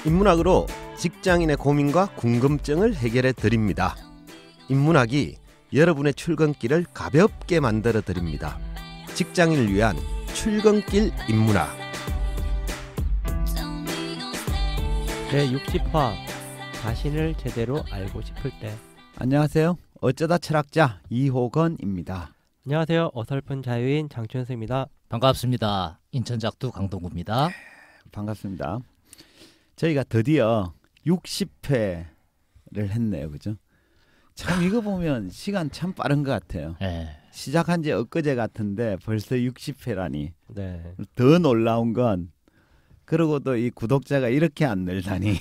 인문학으로 직장인의 고민과 궁금증을 해결해 드립니다. 인문학이 여러분의 출근길을 가볍게 만들어 드립니다. 직장인을 위한 출근길 인문학. 제60화 자신을 제대로 알고 싶을 때. 안녕하세요. 어쩌다 철학자 이호건입니다. 안녕하세요. 어설픈 자유인 장춘수입니다. 반갑습니다. 인천작두 강동구입니다. 반갑습니다. 저희가 드디어 60회를 했네요. 그죠? 참 이거 보면 시간 참 빠른 것 같아요. 네. 시작한 지 엊그제 같은데 벌써 60회라니. 네. 더 놀라운 건 그러고도 이 구독자가 이렇게 안 늘다니.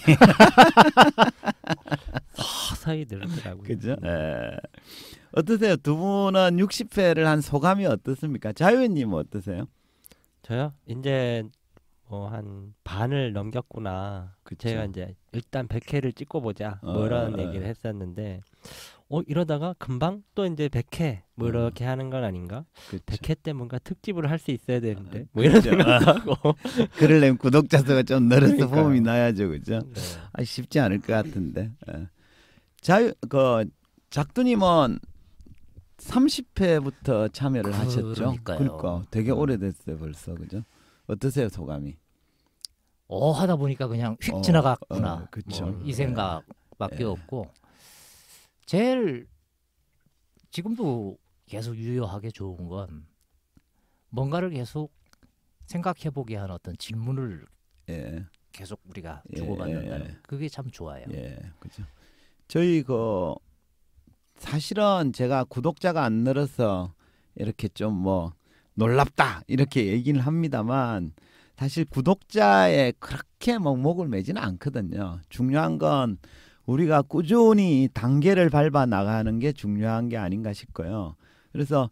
서서히 늘더라고요. 그죠? 네. 어떠세요? 두 분은 60회를 한 소감이 어떻습니까? 자유인님은 어떠세요? 저요? 이제 뭐 한 반을 넘겼구나. 그쵸. 제가 이제 일단 100회를 찍고 보자 뭐 이런 얘기를 했었는데 이러다가 금방 또 이제 100회 뭐 이렇게 하는 건 아닌가? 그쵸. 100회 때 뭔가 특집을 할 수 있어야 되는데 뭐 이런 생각도 하고. 그러려면 구독자 수가 좀 늘어서 그러니까요. 폼이 나야죠. 그죠? 네. 쉽지 않을 것 같은데. 작두님은 30회부터 참여를 하셨죠? 그러니까요. 그러니까 되게 오래됐어요 벌써. 그죠? 어떠세요 소감이? 하다 보니까 그냥 휙 지나갔구나. 그쵸. 뭐 이 생각밖에 예. 없고 제일 지금도 계속 유효하게 좋은 건 뭔가를 계속 생각해보게 하는 어떤 질문을 예. 계속 우리가 예, 주고받는다는 예. 그게 참 좋아요. 예. 그죠. 저희 사실은 제가 구독자가 안 늘어서 이렇게 좀 뭐 놀랍다 이렇게 얘기는 합니다만 사실 구독자에 그렇게 목을 매지는 않거든요. 중요한 건 우리가 꾸준히 단계를 밟아 나가는 게 중요한 게 아닌가 싶고요. 그래서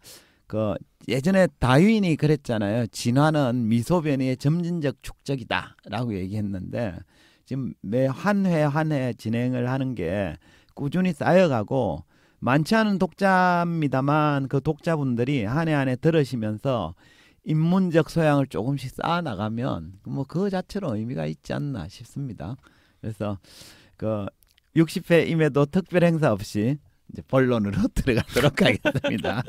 예전에 다윈이 그랬잖아요. 진화는 미소변이의 점진적 축적이다라고 얘기했는데 지금 매 한 회 한 회 진행을 하는 게 꾸준히 쌓여가고 많지 않은 독자입니다만 그 독자분들이 한 해 한 해 들으시면서 인문적 소양을 조금씩 쌓아 나가면 뭐 그 자체로 의미가 있지 않나 싶습니다. 그래서 60회임에도 특별 행사 없이 이제 본론으로 들어가도록 하겠습니다.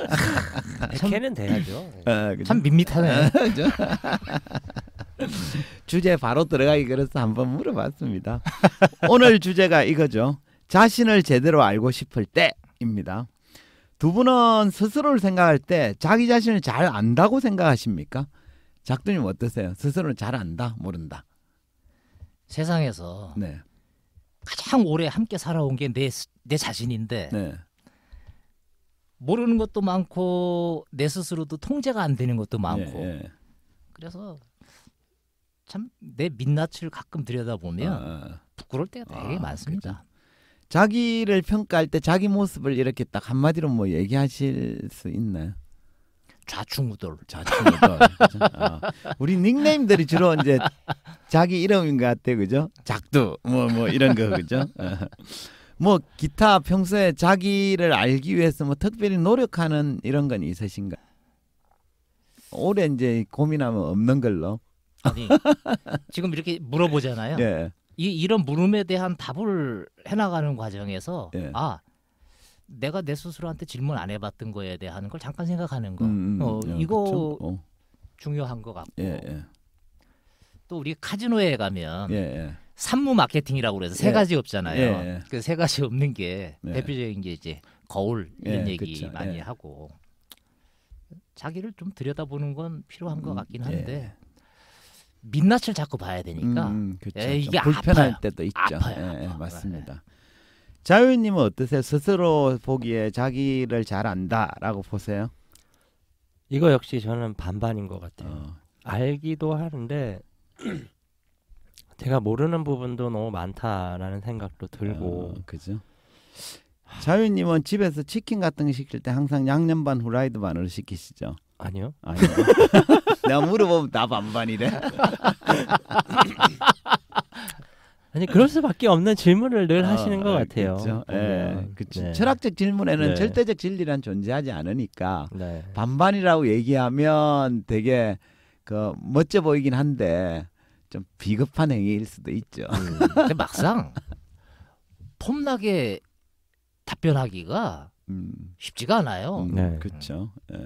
100회는 돼야죠. 그죠? 참 밋밋하네. 그죠? 주제 바로 들어가기 그래서 한번 물어봤습니다. 오늘 주제가 이거죠. 자신을 제대로 알고 싶을 때입니다. 두 분은 스스로를 생각할 때 자기 자신을 잘 안다고 생각하십니까? 작두님 어떠세요? 스스로를 잘 안다, 모른다? 세상에서 네, 가장 오래 함께 살아온 게 내 자신인데 네, 모르는 것도 많고 내 스스로도 통제가 안 되는 것도 많고 예, 예. 그래서 참 내 민낯을 가끔 들여다보면 부끄러울 때가 되게 많습니다. 자기를 평가할 때 자기 모습을 이렇게 딱 한마디로 뭐 얘기하실 수 있나요? 좌충우돌. 자충우돌. 우리 닉네임들이 주로 이제 자기 이름인 것 같아, 그죠? 작두 뭐 이런 거 그죠? 뭐 기타 평소에 자기를 알기 위해서 뭐 특별히 노력하는 이런 건 있으신가? 올해 이제 고민하면 없는 걸로. 아니 지금 이렇게 물어보잖아요. 예. 이런 물음에 대한 답을 해나가는 과정에서 예. 내가 내 스스로한테 질문 안 해봤던 거에 대한 걸 잠깐 생각하는 거. 그쵸? 이거 중요한 것 같고 예. 또 우리 카지노에 가면 예. 산무 마케팅이라고 그래서 세 예. 가지 없잖아요. 예. 그 세 가지 없는 게 예. 대표적인 게 이제 거울 이런 예, 얘기 그쵸. 많이 예. 하고 자기를 좀 들여다보는 건 필요한 것 같긴 한데 민낯을 자꾸 봐야 되니까 그쵸. 이게 불편할 아파요. 때도 있죠. 아파요. 예, 맞습니다. 자유님은 어떠세요? 스스로 보기에 자기를 잘 안다라고 보세요? 이거 역시 저는 반반인 것 같아요. 알기도 하는데 제가 모르는 부분도 너무 많다라는 생각도 들고. 그죠? 자유님은 집에서 치킨 같은 거 시킬 때 항상 양념 반 후라이드 반으로 시키시죠? 아니요. 아니요. 내가 물어보면 다 반반이래. 아니 그럴 수밖에 없는 질문을 늘 하시는 것 같아요. 그렇죠. 예, 그렇죠. 네. 철학적 질문에는 네. 절대적 진리란 존재하지 않으니까 네. 반반이라고 얘기하면 되게 멋져 보이긴 한데 좀 비겁한 행위일 수도 있죠. 근데 막상 폼나게 답변하기가 쉽지가 않아요. 네. 그렇죠. 예.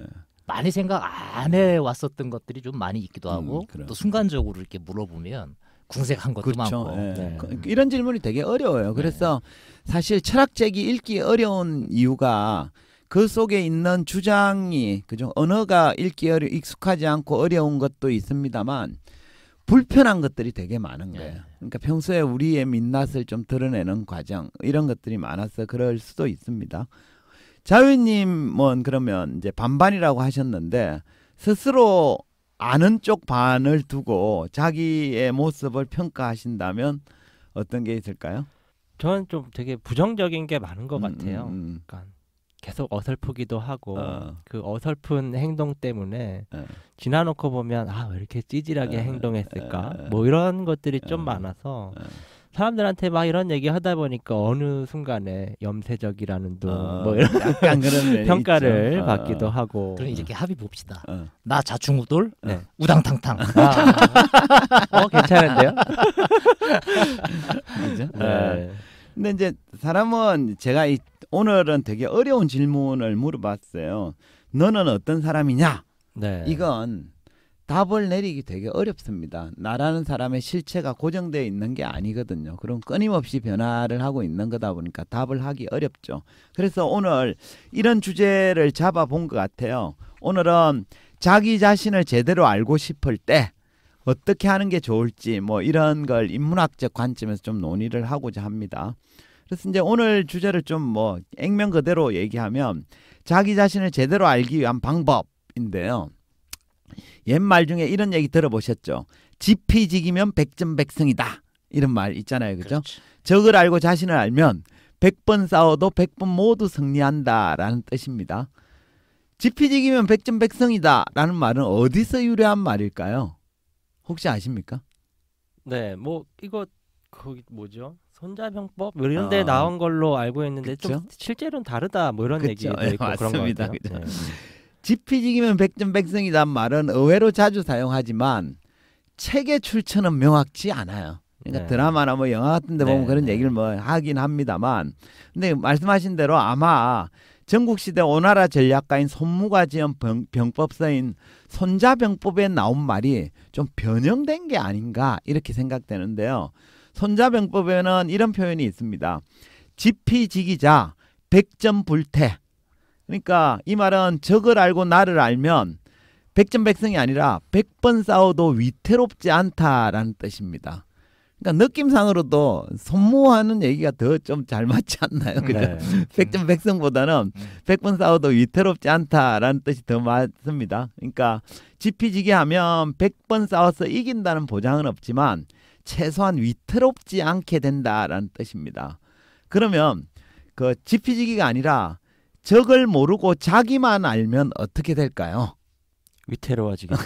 많이 생각 안 해왔었던 것들이 좀 많이 있기도 하고 그럼. 또 순간적으로 이렇게 물어보면 궁색한 것도 그렇죠. 많고. 예. 네. 이런 질문이 되게 어려워요. 그래서 사실 철학책이 읽기 어려운 이유가 그 속에 있는 주장이 그죠? 언어가 읽기 익숙하지 않고 어려운 것도 있습니다만 불편한 것들이 되게 많은 거예요. 그러니까 평소에 우리의 민낯을 좀 드러내는 과정 이런 것들이 많아서 그럴 수도 있습니다. 자유님은 그러면 이제 반반이라고 하셨는데 스스로 아는 쪽 반을 두고 자기의 모습을 평가하신다면 어떤 게 있을까요? 저는 좀 되게 부정적인 게 많은 것 같아요. 그러니까 계속 어설프기도 하고 그 어설픈 행동 때문에 지나놓고 보면 아, 왜 이렇게 찌질하게 행동했을까? 뭐 이런 것들이 좀 많아서 사람들한테 막 이런 얘기 하다 보니까 어느 순간에 염세적이라는 둥 뭐 이런 약간 그런 평가를 받기도 하고. 그럼 이렇게 합의 봅시다. 나 자충우돌, 네. 우당탕탕. 괜찮은데요? 그죠? 네. 근데 이제 사람은 제가 오늘은 되게 어려운 질문을 물어봤어요. 너는 어떤 사람이냐? 네. 이건 답을 내리기 되게 어렵습니다. 나라는 사람의 실체가 고정되어 있는 게 아니거든요. 그럼 끊임없이 변화를 하고 있는 거다 보니까 답을 하기 어렵죠. 그래서 오늘 이런 주제를 잡아본 것 같아요. 오늘은 자기 자신을 제대로 알고 싶을 때 어떻게 하는 게 좋을지 뭐 이런 걸 인문학적 관점에서 좀 논의를 하고자 합니다. 그래서 이제 오늘 주제를 좀 뭐 액면 그대로 얘기하면 자기 자신을 제대로 알기 위한 방법인데요. 옛말 중에 이런 얘기 들어보셨죠? 지피지기면 백전백승이다. 이런 말 있잖아요. 그죠? 그렇지. 적을 알고 자신을 알면 100번 싸워도 100번 모두 승리한다라는 뜻입니다. 지피지기면 백전백승이다 라는 말은 어디서 유래한 말일까요? 혹시 아십니까? 네, 뭐 이거 거기 뭐죠? 손자병법 뭐 이런 데 나온 걸로 알고 있는데 그쵸? 좀 실제로는 다르다 뭐 이런 그쵸? 얘기도 네, 있고 그런 거 맞습니다. 같아요. 그죠? 네. 지피지기면 백전백승이란 말은 의외로 자주 사용하지만 책의 출처는 명확치 않아요. 그러니까 네. 드라마나 뭐 영화 같은 데 보면 네, 그런 네. 얘기를 뭐 하긴 합니다만 근데 말씀하신 대로 아마 전국시대 오나라 전략가인 손무가 지은 병법서인 손자병법에 나온 말이 좀 변형된 게 아닌가 이렇게 생각되는데요. 손자병법에는 이런 표현이 있습니다. 지피지기자 백전불태. 그러니까 이 말은 적을 알고 나를 알면 백전백승이 아니라 100번 싸워도 위태롭지 않다라는 뜻입니다. 그러니까 느낌상으로도 손무하는 얘기가 더 좀 잘 맞지 않나요? 그죠? 네. 백전백승보다는 100번 싸워도 위태롭지 않다라는 뜻이 더 맞습니다. 그러니까 지피지기 하면 100번 싸워서 이긴다는 보장은 없지만 최소한 위태롭지 않게 된다라는 뜻입니다. 그러면 그 지피지기가 아니라 적을 모르고 자기만 알면 어떻게 될까요? 위태로워지겠죠.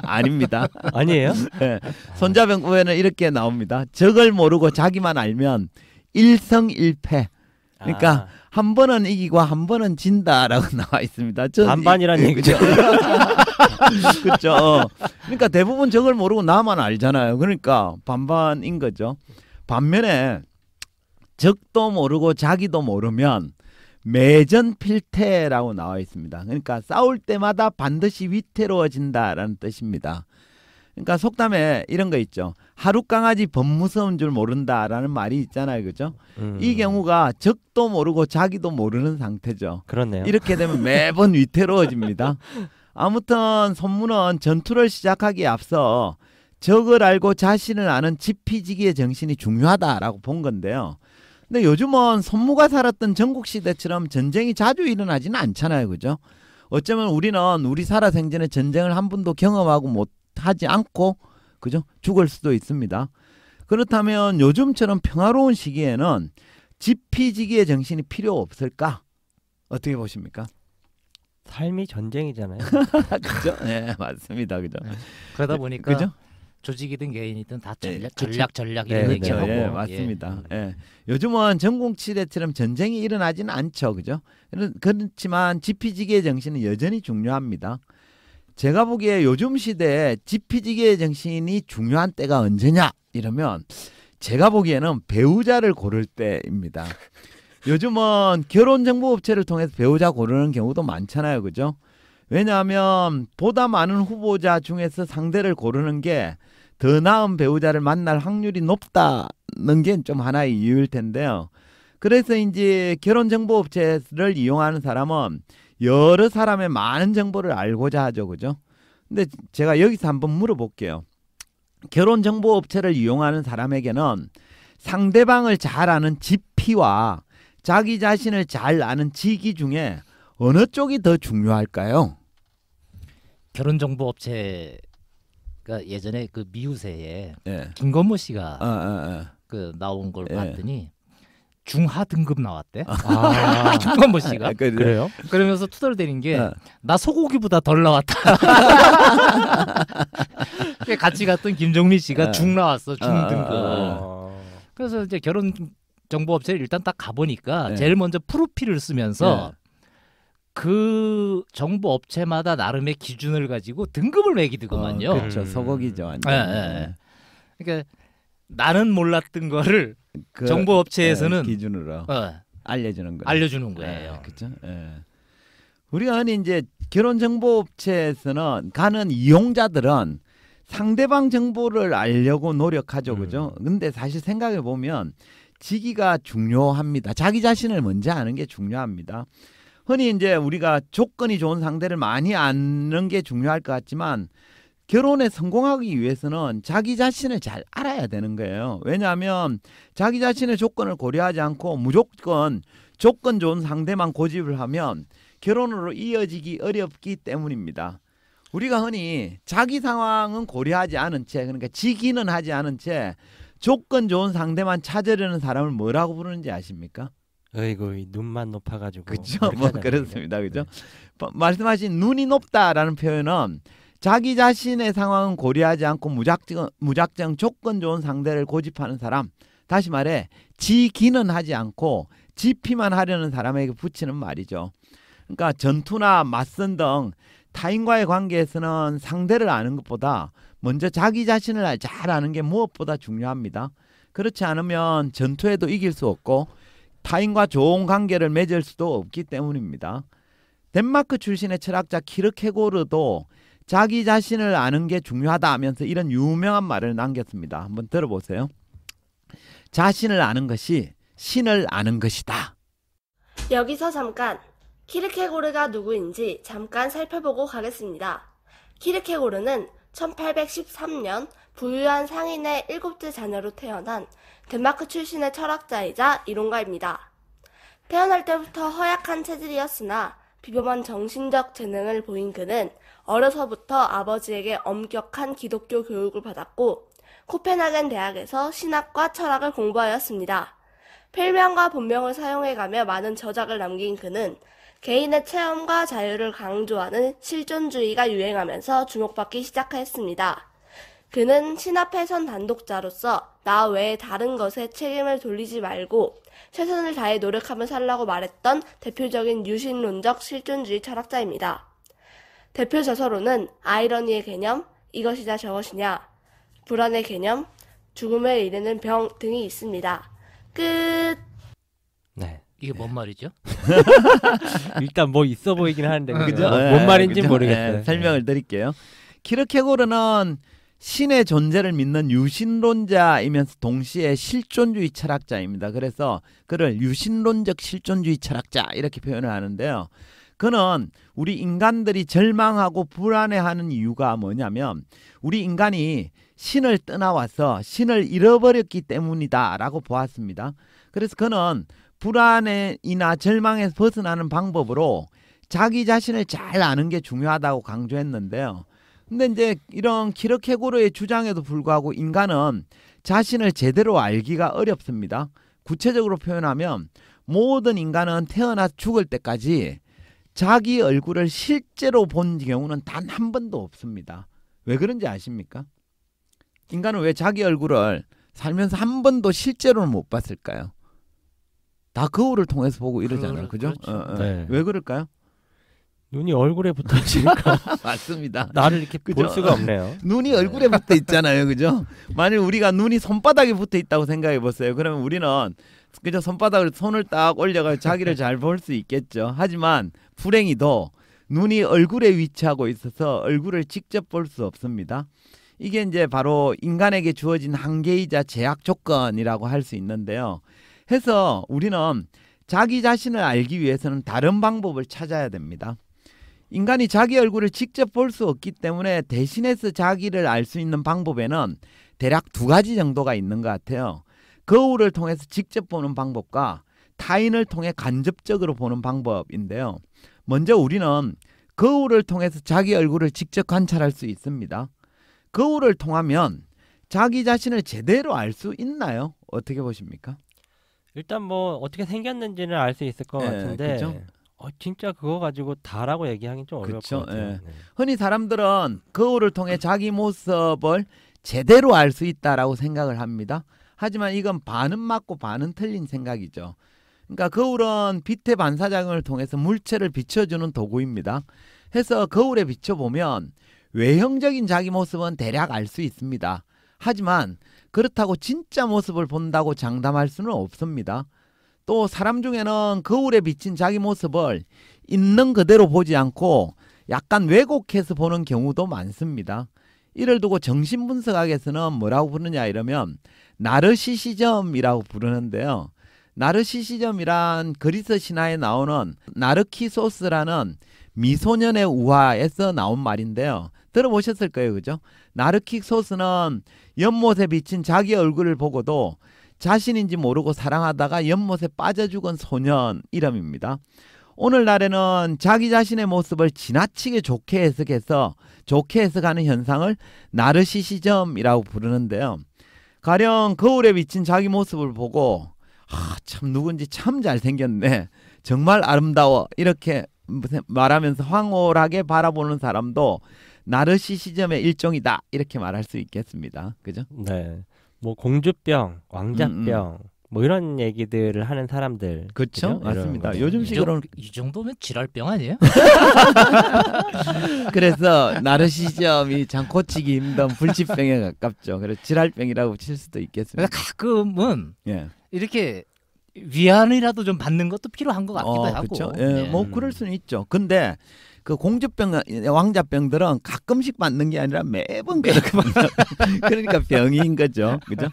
아닙니다. 아니에요? 네. 손자병법에는 이렇게 나옵니다. 적을 모르고 자기만 알면 일성일패. 그러니까 한 번은 이기고 한 번은 진다라고 나와 있습니다. 반반이란 얘기죠. 그렇죠. 그러니까 대부분 적을 모르고 나만 알잖아요. 그러니까 반반인 거죠. 반면에 적도 모르고 자기도 모르면 매전필태라고 나와 있습니다. 그러니까 싸울 때마다 반드시 위태로워진다라는 뜻입니다. 그러니까 속담에 이런 거 있죠. 하루 강아지 범 무서운 줄 모른다라는 말이 있잖아요. 그죠? 이 경우가 적도 모르고 자기도 모르는 상태죠. 그렇네요. 이렇게 되면 매번 위태로워집니다. 아무튼 손무는 전투를 시작하기에 앞서 적을 알고 자신을 아는 지피지기의 정신이 중요하다라고 본 건데요. 근데 요즘은 손무가 살았던 전국시대처럼 전쟁이 자주 일어나지는 않잖아요. 그죠? 어쩌면 우리는 우리 살아생전에 전쟁을 한 번도 경험하고 못하지 않고 그죠? 죽을 수도 있습니다. 그렇다면 요즘처럼 평화로운 시기에는 지피지기의 정신이 필요 없을까? 어떻게 보십니까? 삶이 전쟁이잖아요. 그죠? 네, 맞습니다. 그죠? 그러다 보니까 그죠? 조직이든 개인이든 다 전략 그쵸? 전략 네, 이런 네, 얘기하고 예, 맞습니다. 예. 요즘은 전국시대처럼 전쟁이 일어나지는 않죠. 그죠? 그렇지만 지피지기의 정신은 여전히 중요합니다. 제가 보기에 요즘 시대에 지피지기의 정신이 중요한 때가 언제냐 이러면 제가 보기에는 배우자를 고를 때입니다. 요즘은 결혼정보업체를 통해서 배우자 고르는 경우도 많잖아요. 그죠? 왜냐하면 보다 많은 후보자 중에서 상대를 고르는 게 더 나은 배우자를 만날 확률이 높다는 게 좀 하나의 이유일 텐데요. 그래서 이제 결혼정보업체를 이용하는 사람은 여러 사람의 많은 정보를 알고자 하죠. 그죠? 근데 제가 여기서 한번 물어볼게요. 결혼정보업체를 이용하는 사람에게는 상대방을 잘 아는 지피와 자기 자신을 잘 아는 지기 중에 어느 쪽이 더 중요할까요? 결혼정보업체가 예전에 그 미우새에 예. 김건모 씨가 그 나온 걸 봤더니 중하 등급 나왔대. 김건모 씨가. 그래요? 그러면서 투덜대는 게 나 소고기보다 덜 나왔다. 같이 갔던 김종민 씨가 중 나왔어. 중 등급. 그래서 이제 결혼 정보업체를 일단 딱 가보니까 제일 먼저 프로필을 쓰면서 그 정보업체마다 나름의 기준을 가지고 등급을 매기더구만요. 그렇죠. 소고기죠. 완전. 그러니까 나는 몰랐던 거를 그 정보업체에서는 기준으로 알려주는 거예요. 알려주는 거예요. 그렇죠. 우리가 흔히 이제 결혼정보업체에서는 가는 이용자들은 상대방 정보를 알려고 노력하죠. 그죠? 근데 사실 생각해 보면 지기가 중요합니다. 자기 자신을 먼저 아는 게 중요합니다. 흔히 이제 우리가 조건이 좋은 상대를 많이 아는 게 중요할 것 같지만 결혼에 성공하기 위해서는 자기 자신을 잘 알아야 되는 거예요. 왜냐하면 자기 자신의 조건을 고려하지 않고 무조건 조건 좋은 상대만 고집을 하면 결혼으로 이어지기 어렵기 때문입니다. 우리가 흔히 자기 상황은 고려하지 않은 채, 그러니까 지기는 하지 않은 채 조건 좋은 상대만 찾으려는 사람을 뭐라고 부르는지 아십니까? 어이구, 눈만 높아가지고. 그렇죠. 뭐 그렇습니다. 그죠? 말씀하신 눈이 높다라는 표현은 자기 자신의 상황은 고려하지 않고 무작정 조건 좋은 상대를 고집하는 사람. 다시 말해 지기는 하지 않고 지피만 하려는 사람에게 붙이는 말이죠. 그러니까 전투나 맞선 등 타인과의 관계에서는 상대를 아는 것보다 먼저 자기 자신을 잘 아는 게 무엇보다 중요합니다. 그렇지 않으면 전투에도 이길 수 없고 타인과 좋은 관계를 맺을 수도 없기 때문입니다. 덴마크 출신의 철학자 키르케고르도 자기 자신을 아는 게 중요하다 하면서 이런 유명한 말을 남겼습니다. 한번 들어보세요. 자신을 아는 것이 신을 아는 것이다. 여기서 잠깐 키르케고르가 누구인지 잠깐 살펴보고 가겠습니다. 키르케고르는 1813년 부유한 상인의 7째 자녀로 태어난 덴마크 출신의 철학자이자 이론가입니다. 태어날 때부터 허약한 체질이었으나 비범한 정신적 재능을 보인 그는 어려서부터 아버지에게 엄격한 기독교 교육을 받았고 코펜하겐 대학에서 신학과 철학을 공부하였습니다. 필명과 본명을 사용해가며 많은 저작을 남긴 그는 개인의 체험과 자유를 강조하는 실존주의가 유행하면서 주목받기 시작했습니다. 그는 신합해선 단독자로서 나 외에 다른 것에 책임을 돌리지 말고 최선을 다해 노력하며 살라고 말했던 대표적인 유신론적 실존주의 철학자입니다. 대표 저서로는 아이러니의 개념, 이것이냐 저것이냐, 불안의 개념, 죽음을 이르는 병 등이 있습니다. 끝. 네. 이게 뭔 말이죠? 일단 뭐 있어 보이긴 하는데 그죠? 뭔 말인지 모르겠어요. 설명을 드릴게요. 키르케고르는 신의 존재를 믿는 유신론자이면서 동시에 실존주의 철학자입니다. 그래서 그를 유신론적 실존주의 철학자 이렇게 표현을 하는데요. 그는 우리 인간들이 절망하고 불안해하는 이유가 뭐냐면 우리 인간이 신을 떠나와서 신을 잃어버렸기 때문이다라고 보았습니다. 그래서 그는 불안이나 절망에서 벗어나는 방법으로 자기 자신을 잘 아는 게 중요하다고 강조했는데요. 근데 이제 이런 키르케고르의 주장에도 불구하고 인간은 자신을 제대로 알기가 어렵습니다. 구체적으로 표현하면 모든 인간은 태어나서 죽을 때까지 자기 얼굴을 실제로 본 경우는 단 한 번도 없습니다. 왜 그런지 아십니까? 인간은 왜 자기 얼굴을 살면서 한 번도 실제로는 못 봤을까요? 다 거울을 통해서 보고 이러잖아요. 그죠? 그렇죠. 네. 왜 그럴까요? 눈이 얼굴에 붙어 있으니까 맞습니다. 나를 이렇게 그죠? 볼 수가 없네요. 눈이 얼굴에 붙어 있잖아요, 그죠? 만일 우리가 눈이 손바닥에 붙어 있다고 생각해 보세요. 그러면 우리는 그저 손바닥으로 손을 딱 올려가 자기를 잘 볼 수 있겠죠. 하지만 불행히도 눈이 얼굴에 위치하고 있어서 얼굴을 직접 볼 수 없습니다. 이게 이제 바로 인간에게 주어진 한계이자 제약 조건이라고 할 수 있는데요. 해서 우리는 자기 자신을 알기 위해서는 다른 방법을 찾아야 됩니다. 인간이 자기 얼굴을 직접 볼 수 없기 때문에 대신해서 자기를 알 수 있는 방법에는 대략 2가지 정도가 있는 것 같아요. 거울을 통해서 직접 보는 방법과 타인을 통해 간접적으로 보는 방법인데요. 먼저 우리는 거울을 통해서 자기 얼굴을 직접 관찰할 수 있습니다. 거울을 통하면 자기 자신을 제대로 알 수 있나요? 어떻게 보십니까? 일단 뭐 어떻게 생겼는지는 알 수 있을 것 같은데 그렇죠? 진짜 그거 가지고 다라고 얘기하기는 좀 어려울 그쵸? 것 같아요. 예. 흔히 사람들은 거울을 통해 자기 모습을 제대로 알 수 있다라고 생각을 합니다. 하지만 이건 반은 맞고 반은 틀린 생각이죠. 그러니까 거울은 빛의 반사작용을 통해서 물체를 비춰주는 도구입니다. 해서 거울에 비춰보면 외형적인 자기 모습은 대략 알 수 있습니다. 하지만 그렇다고 진짜 모습을 본다고 장담할 수는 없습니다. 또 사람 중에는 거울에 비친 자기 모습을 있는 그대로 보지 않고 약간 왜곡해서 보는 경우도 많습니다. 이를 두고 정신분석학에서는 뭐라고 부르냐 이러면 나르시시즘이라고 부르는데요. 나르시시즘이란 그리스 신화에 나오는 나르키소스라는 미소년의 우화에서 나온 말인데요. 들어보셨을 거예요, 그죠? 나르키소스는 연못에 비친 자기 얼굴을 보고도 자신인지 모르고 사랑하다가 연못에 빠져 죽은 소년 이름입니다. 오늘날에는 자기 자신의 모습을 지나치게 좋게 해석하는 현상을 나르시시즘이라고 부르는데요. 가령 거울에 비친 자기 모습을 보고 참 누군지 참 잘생겼네, 정말 아름다워 이렇게 말하면서 황홀하게 바라보는 사람도 나르시시즘의 일종이다 이렇게 말할 수 있겠습니다. 그죠? 네. 뭐 공주병, 왕자병 뭐 이런 얘기들을 하는 사람들. 그렇죠? 맞습니다. 요즘 식으로는 이 정도면 질랄병 아니에요? 그래서 나르시즘이 참 고치기 힘든 불치병에 가깝죠. 그래서 질랄병이라고 칠 수도 있겠습니다. 가끔은 이렇게 위안이라도 좀 받는 것도 필요한 것 같기도 하고. 그렇죠? 뭐 그럴 수는 있죠. 근데 그 공주병, 왕자병들은 가끔씩 받는 게 아니라 매번 그렇게 받는 그러니까 병인 거죠. 그죠?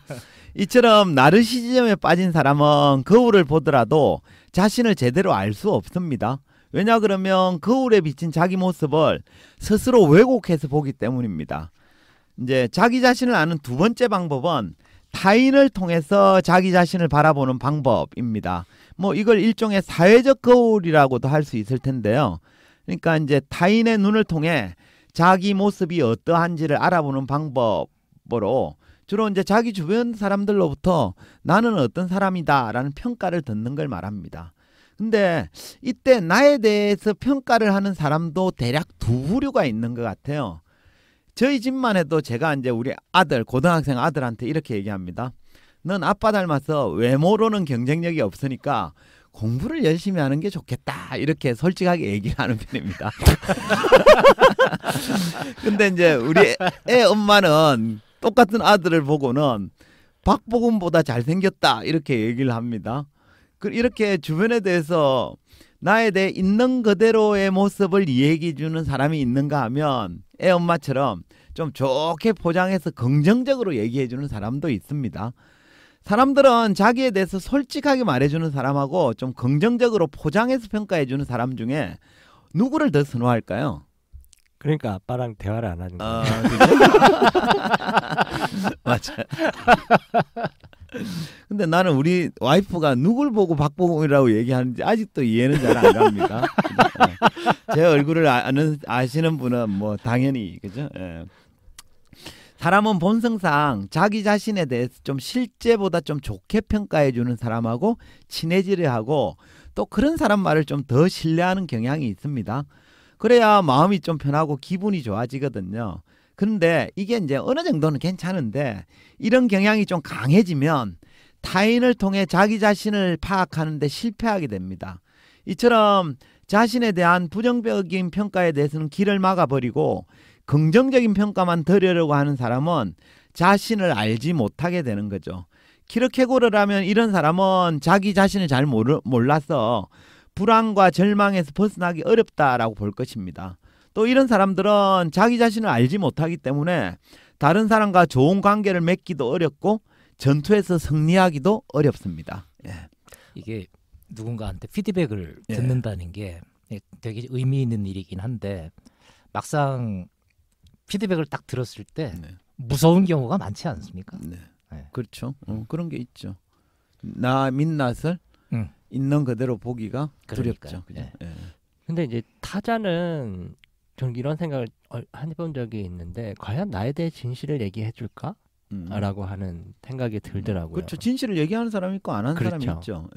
이처럼 나르시즘에 빠진 사람은 거울을 보더라도 자신을 제대로 알 수 없습니다. 왜냐 그러면 거울에 비친 자기 모습을 스스로 왜곡해서 보기 때문입니다. 이제 자기 자신을 아는 2번째 방법은 타인을 통해서 자기 자신을 바라보는 방법입니다. 뭐 이걸 일종의 사회적 거울이라고도 할 수 있을 텐데요. 그러니까 이제 타인의 눈을 통해 자기 모습이 어떠한지를 알아보는 방법으로 주로 이제 자기 주변 사람들로부터 나는 어떤 사람이다라는 평가를 듣는 걸 말합니다. 근데 이때 나에 대해서 평가를 하는 사람도 대략 2부류가 있는 것 같아요. 저희 집만 해도 제가 이제 우리 아들, 고등학생 아들한테 이렇게 얘기합니다. 넌 아빠 닮아서 외모로는 경쟁력이 없으니까 공부를 열심히 하는 게 좋겠다 이렇게 솔직하게 얘기를 하는 편입니다. 근데 이제 우리 애 엄마는 똑같은 아들을 보고는 박보검보다 잘생겼다 이렇게 얘기를 합니다. 이렇게 주변에 대해서 나에 대해 있는 그대로의 모습을 이야기해 주는 사람이 있는가 하면 애 엄마처럼 좀 좋게 포장해서 긍정적으로 얘기해 주는 사람도 있습니다. 사람들은 자기에 대해서 솔직하게 말해주는 사람하고 좀 긍정적으로 포장해서 평가해주는 사람 중에 누구를 더 선호할까요? 그러니까 아빠랑 대화를 안 하는 거예요. 맞아요. 근데 나는 우리 와이프가 누굴 보고 박보검이라고 얘기하는지 아직도 이해는 잘 안 갑니다. 제 얼굴을 아시는 분은 뭐 당연히 그죠? 예. 사람은 본성상 자기 자신에 대해서 좀 실제보다 좀 좋게 평가해주는 사람하고 친해지려 하고 또 그런 사람 말을 좀 더 신뢰하는 경향이 있습니다. 그래야 마음이 좀 편하고 기분이 좋아지거든요. 그런데 이게 이제 어느 정도는 괜찮은데 이런 경향이 좀 강해지면 타인을 통해 자기 자신을 파악하는 데 실패하게 됩니다. 이처럼 자신에 대한 부정적인 평가에 대해서는 길을 막아버리고 긍정적인 평가만 들으려고 하는 사람은 자신을 알지 못하게 되는 거죠. 키르케고르라면 이런 사람은 자기 자신을 잘 몰라서 불안과 절망에서 벗어나기 어렵다라고 볼 것입니다. 또 이런 사람들은 자기 자신을 알지 못하기 때문에 다른 사람과 좋은 관계를 맺기도 어렵고 전투에서 승리하기도 어렵습니다. 예. 이게 누군가한테 피드백을 듣는다는 게 되게 의미 있는 일이긴 한데 막상 피드백을 딱 들었을 때 무서운 경우가 많지 않습니까? 네. 그렇죠. 그런 게 있죠. 나 민낯을 있는 그대로 보기가 두렵죠. 근데 이제 타자는 저는 이런 생각을 해본 적이 있는데 과연 나에 대해 진실을 얘기해 줄까? 라고 하는 생각이 들더라고요. 그렇죠. 진실을 얘기하는 사람이 있고 안 하는 그렇죠. 사람이 있죠.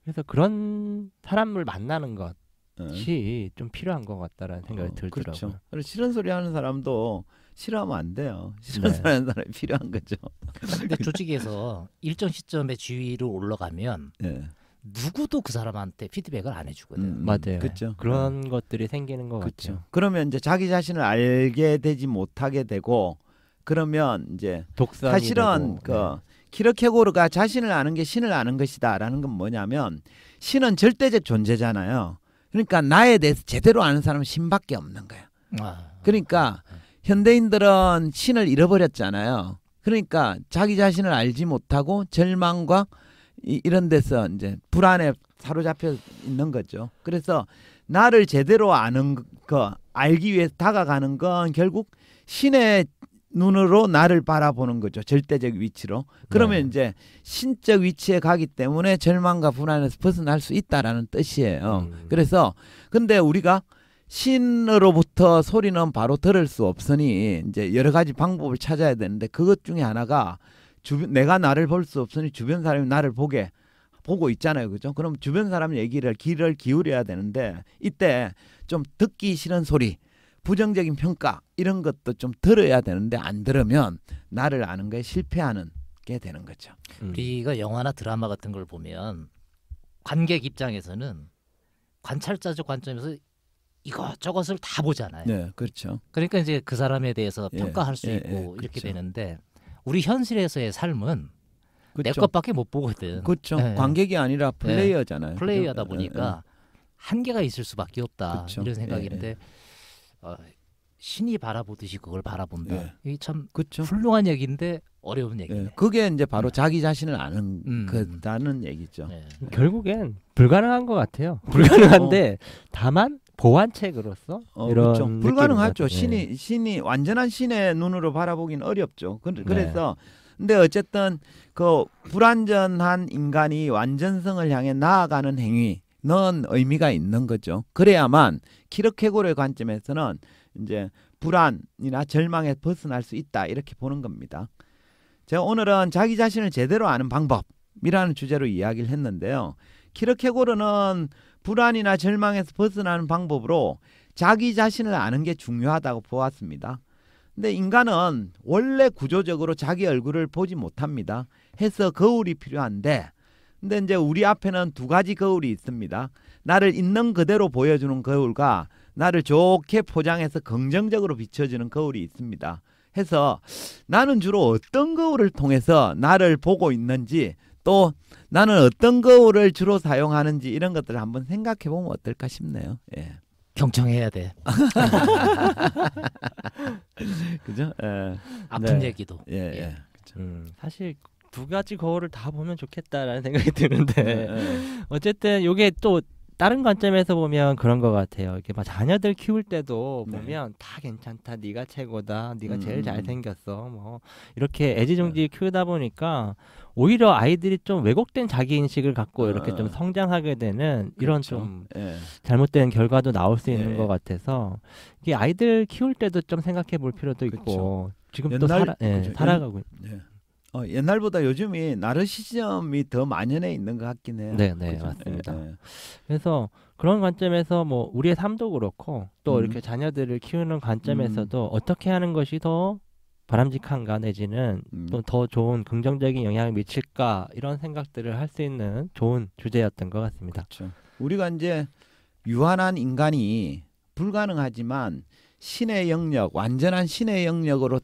그래서 그런 사람을 만나는 것이 좀 필요한 것 같다라는 생각이 들더라고요. 그렇죠. 싫은 소리 하는 사람도 싫어하면 안 돼요. 싫은 소리 하는 사람이 필요한 거죠. 근데 조직에서 일정 시점에 지위로 올라가면 누구도 그 사람한테 피드백을 안 해주거든. 맞아요. 그렇죠. 그런 것들이 생기는 것 그렇죠. 같아요. 그러면 이제 자기 자신을 알게 되지 못하게 되고 그러면 이제 사실은 되고, 키르케고르가 자신을 아는 게 신을 아는 것이다라는 건 뭐냐면 신은 절대적 존재잖아요. 그러니까 나에 대해서 제대로 아는 사람은 신밖에 없는 거예요. 그러니까 현대인들은 신을 잃어버렸잖아요. 그러니까 자기 자신을 알지 못하고 절망과 이런 데서 이제 불안에 사로잡혀 있는 거죠. 그래서 나를 제대로 아는 거, 알기 위해서 다가가는 건 결국 신의 눈으로 나를 바라보는 거죠. 절대적 위치로. 그러면 이제 신적 위치에 가기 때문에 절망과 불안에서 벗어날 수 있다라는 뜻이에요. 그래서 근데 우리가 신으로부터 소리는 바로 들을 수 없으니 이제 여러 가지 방법을 찾아야 되는데 그것 중에 하나가 내가 나를 볼 수 없으니 주변 사람이 나를 보고 있잖아요. 그죠? 그럼 주변 사람 얘기를 귀를 기울여야 되는데 이때 좀 듣기 싫은 소리, 부정적인 평가 이런 것도 좀 들어야 되는데 안 들으면 나를 아는 거에 실패하는 게 되는 거죠. 우리가 영화나 드라마 같은 걸 보면 관객 입장에서는 관찰자적 관점에서 이것저것을 다 보잖아요. 네, 그렇죠. 그러니까 이제 그 사람에 대해서 평가할 수 있고 이렇게 그렇죠. 되는데 우리 현실에서의 삶은 그렇죠. 내 것밖에 못 보거든. 그렇죠. 관객이 아니라 플레이어잖아요. 플레이어다 보니까 한계가 있을 수밖에 없다. 그렇죠. 이런 생각인데 신이 바라보듯이 그걸 바라본다. 이게 참 그렇죠. 훌륭한 얘기인데 어려운 얘기네. 그게 이제 바로 자기 자신을 아는 거다는 얘기죠. 결국엔 불가능한 것 같아요. 불가능한데 다만 보완책으로서 이런 그렇죠. 불가능하죠. 신이 완전한 신의 눈으로 바라보기는 어렵죠. 그래서 근데 어쨌든 그 불완전한 인간이 완전성을 향해 나아가는 행위는 의미가 있는 거죠. 그래야만 키르케고르의 관점에서는 이제 불안이나 절망에 벗어날 수 있다 이렇게 보는 겁니다. 제가 오늘은 자기 자신을 제대로 아는 방법이라는 주제로 이야기를 했는데요. 키르케고르는 불안이나 절망에서 벗어나는 방법으로 자기 자신을 아는 게 중요하다고 보았습니다. 근데 인간은 원래 구조적으로 자기 얼굴을 보지 못합니다. 해서 거울이 필요한데 근데 이제 우리 앞에는 두 가지 거울이 있습니다. 나를 있는 그대로 보여주는 거울과 나를 좋게 포장해서 긍정적으로 비춰주는 거울이 있습니다. 해서 나는 주로 어떤 거울을 통해서 나를 보고 있는지 또 나는 어떤 거울을 주로 사용하는지 이런 것들을 한번 생각해 보면 어떨까 싶네요. 예. 경청해야 돼. 그죠? 아픈 얘기도. 사실 두 가지 거울을 다 보면 좋겠다라는 생각이 드는데 어쨌든 이게 또 다른 관점에서 보면 그런 것 같아요. 이렇게 막 자녀들 키울 때도 보면 다 괜찮다, 네가 최고다, 네가 제일 잘생겼어, 뭐 이렇게 애지중지 키우다 보니까 오히려 아이들이 좀 왜곡된 자기 인식을 갖고 이렇게 좀 성장하게 되는 이런 그렇죠. 좀 잘못된 결과도 나올 수 있는 것 같아서 이게 아이들 키울 때도 좀 생각해 볼 필요도 있고 그렇죠. 지금 또 살아가고. 옛날보다 요즘이 나르시즘이 더 만연해 있는 것 같긴 해요. 네, 맞습니다. 그래서 그런 관점에서 뭐 우리의 삶도 그렇고 또 이렇게 자녀들을 키우는 관점에서도 어떻게 하는 것이 더 바람직한가 내지는 또 더 좋은 긍정적인 영향을 미칠까 이런 생각들을 할 수 있는 좋은 주제였던 것 같습니다. 그렇죠. 우리가 이제 유한한 인간이 불가능하지만 신의 영역, 완전한 신의 영역으로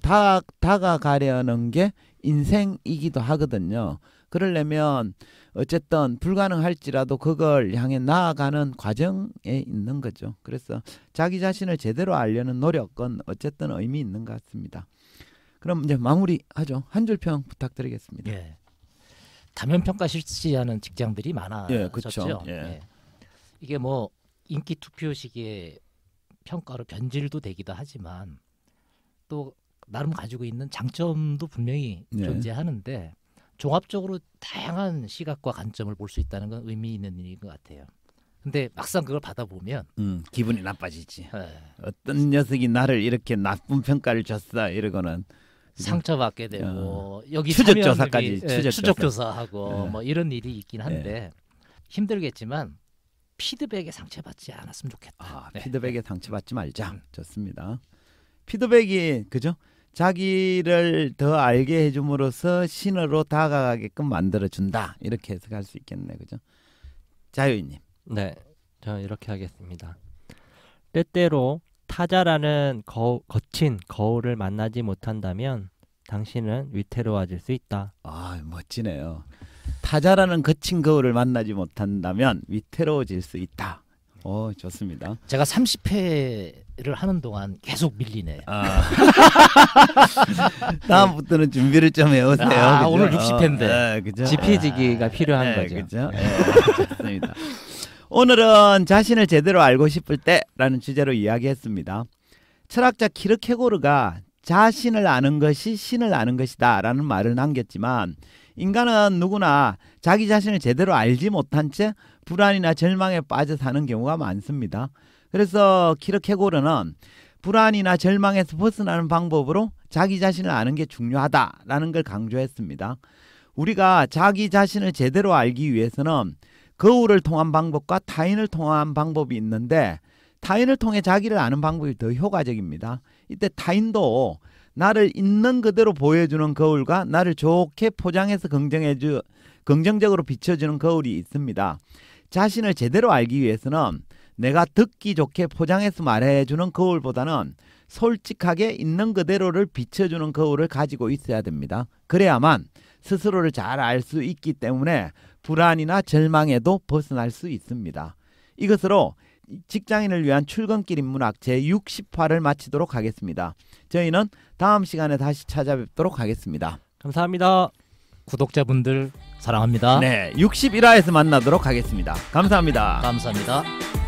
다가가려는 게 인생이기도 하거든요. 그러려면 어쨌든 불가능할지라도 그걸 향해 나아가는 과정에 있는 거죠. 그래서 자기 자신을 제대로 알려는 노력은 어쨌든 의미 있는 것 같습니다. 그럼 이제 마무리하죠. 한 줄 평 부탁드리겠습니다. 예. 다면 평가 실시하는 직장들이 많아졌죠. 예, 그렇죠. 예. 예. 이게 뭐 인기 투표식의 평가로 변질도 되기도 하지만 또 나름 가지고 있는 장점도 분명히 존재하는데 종합적으로 다양한 시각과 관점을 볼 수 있다는 건 의미 있는 일인 것 같아요. 근데 막상 그걸 받아보면 기분이 나빠지지. 어떤 녀석이 나를 이렇게 나쁜 평가를 줬어 이러고는 상처받게 되고 여기 추적조사까지 추적조사하고 뭐 이런 일이 있긴 한데 힘들겠지만 피드백에 상처받지 않았으면 좋겠다. 피드백에 상처받지 말자. 좋습니다. 피드백이 그죠? 자기를 더 알게 해줌으로써 신으로 다가가게끔 만들어준다. 이렇게 해석할 수 있겠네. 그죠? 자유인님. 네, 저는 이렇게 하겠습니다. 때때로 타자라는 거친 거울을 만나지 못한다면 당신은 위태로워질 수 있다. 멋지네요. 타자라는 거친 거울을 만나지 못한다면 위태로워질 수 있다. 좋습니다. 제가 30회를 하는 동안 계속 밀리네요. 다음부터는 준비를 좀 해오세요. 오늘 60회인데 그죠? 지피지기가 필요한 거죠. 그죠? 좋습니다. 오늘은 자신을 제대로 알고 싶을 때라는 주제로 이야기했습니다. 철학자 키르케고르가 자신을 아는 것이 신을 아는 것이다 라는 말을 남겼지만 인간은 누구나 자기 자신을 제대로 알지 못한 채 불안이나 절망에 빠져 사는 경우가 많습니다. 그래서 키르케고르는 불안이나 절망에서 벗어나는 방법으로 자기 자신을 아는 게 중요하다라는 걸 강조했습니다. 우리가 자기 자신을 제대로 알기 위해서는 거울을 통한 방법과 타인을 통한 방법이 있는데 타인을 통해 자기를 아는 방법이 더 효과적입니다. 이때 타인도 나를 있는 그대로 보여주는 거울과 나를 좋게 포장해서 긍정적으로 비춰주는 거울이 있습니다. 자신을 제대로 알기 위해서는 내가 듣기 좋게 포장해서 말해주는 거울보다는 솔직하게 있는 그대로를 비춰주는 거울을 가지고 있어야 됩니다. 그래야만 스스로를 잘 알 수 있기 때문에 불안이나 절망에도 벗어날 수 있습니다. 이것으로 직장인을 위한 출근길 인문학 제60화를 마치도록 하겠습니다. 저희는 다음 시간에 다시 찾아뵙도록 하겠습니다. 감사합니다. 구독자분들 사랑합니다. 네, 61화에서 만나도록 하겠습니다. 감사합니다. 감사합니다.